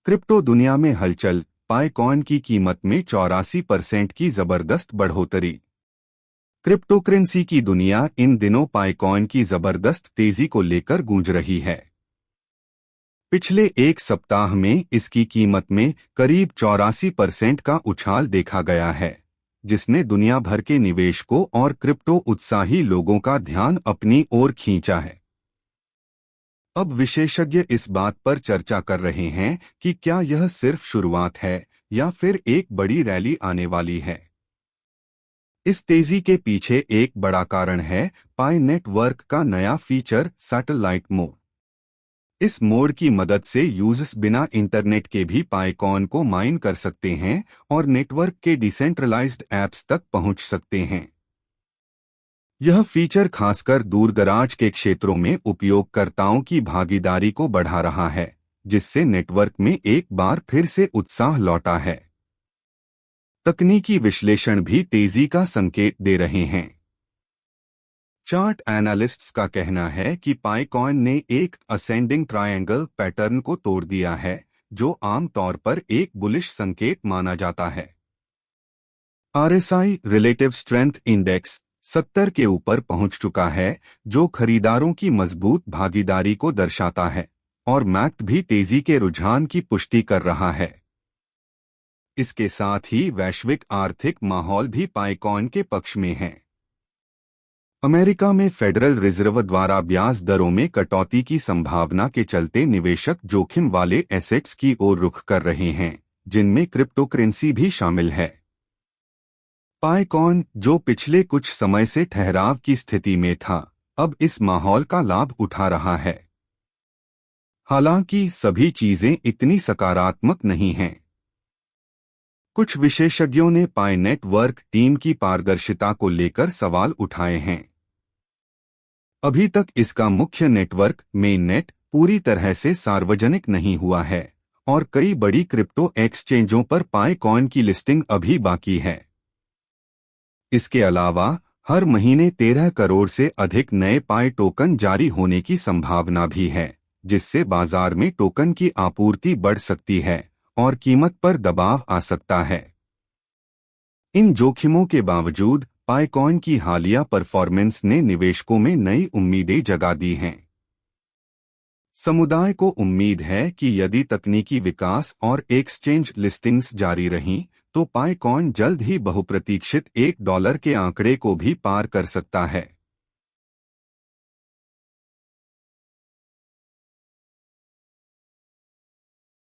Crypto दुनिया में हलचल, पाइकॉइन की कीमत में 84% की जबरदस्त बढ़ोतरी। क्रिप्टोकरेंसी की दुनिया इन दिनों पाइकॉइन की जबरदस्त तेजी को लेकर गूंज रही है। पिछले एक सप्ताह में इसकी कीमत में करीब 84% का उछाल देखा गया है, जिसने दुनिया भर के निवेशकों और क्रिप्टो उत्साही लोगों का ध्यान अपनी ओर खींचा है। अब विशेषज्ञ इस बात पर चर्चा कर रहे हैं कि क्या यह सिर्फ शुरुआत है या फिर एक बड़ी रैली आने वाली है। इस तेजी के पीछे एक बड़ा कारण है पाई नेटवर्क का नया फीचर सैटेलाइट मोड। इस मोड की मदद से यूजर्स बिना इंटरनेट के भी पाइकॉइन को माइन कर सकते हैं और नेटवर्क के डिसेंट्रलाइज्ड ऐप्स तक पहुंच सकते हैं। यह फीचर खासकर दूरदराज के क्षेत्रों में उपयोगकर्ताओं की भागीदारी को बढ़ा रहा है, जिससे नेटवर्क में एक बार फिर से उत्साह लौटा है। तकनीकी विश्लेषण भी तेजी का संकेत दे रहे हैं। चार्ट एनालिस्ट्स का कहना है कि पाइकॉइन ने एक असेंडिंग ट्रायंगल पैटर्न को तोड़ दिया है, जो आमतौर पर एक बुलिश संकेत माना जाता है। RSI रिलेटिव स्ट्रेंथ इंडेक्स 70 के ऊपर पहुंच चुका है, जो खरीदारों की मजबूत भागीदारी को दर्शाता है, और मैक्ड भी तेजी के रुझान की पुष्टि कर रहा है। इसके साथ ही वैश्विक आर्थिक माहौल भी पाइकॉइन के पक्ष में है। अमेरिका में फेडरल रिजर्व द्वारा ब्याज दरों में कटौती की संभावना के चलते निवेशक जोखिम वाले एसेट्स की ओर रुख कर रहे हैं, जिनमें क्रिप्टोकरेंसी भी शामिल है। पाइकॉइन, जो पिछले कुछ समय से ठहराव की स्थिति में था, अब इस माहौल का लाभ उठा रहा है। हालांकि सभी चीजें इतनी सकारात्मक नहीं हैं। कुछ विशेषज्ञों ने पाई नेटवर्क टीम की पारदर्शिता को लेकर सवाल उठाए हैं। अभी तक इसका मुख्य नेटवर्क मेननेट पूरी तरह से सार्वजनिक नहीं हुआ है, और कई बड़ी क्रिप्टो एक्सचेंजों पर पाइकॉइन की लिस्टिंग अभी बाकी है। इसके अलावा हर महीने 13 करोड़ से अधिक नए पाई टोकन जारी होने की संभावना भी है, जिससे बाजार में टोकन की आपूर्ति बढ़ सकती है और कीमत पर दबाव आ सकता है। इन जोखिमों के बावजूद पाइकॉइन की हालिया परफॉर्मेंस ने निवेशकों में नई उम्मीदें जगा दी हैं। समुदाय को उम्मीद है कि यदि तकनीकी विकास और एक्सचेंज लिस्टिंग्स जारी रहीं, तो पाइकॉइन जल्द ही बहुप्रतीक्षित $1 के आंकड़े को भी पार कर सकता है।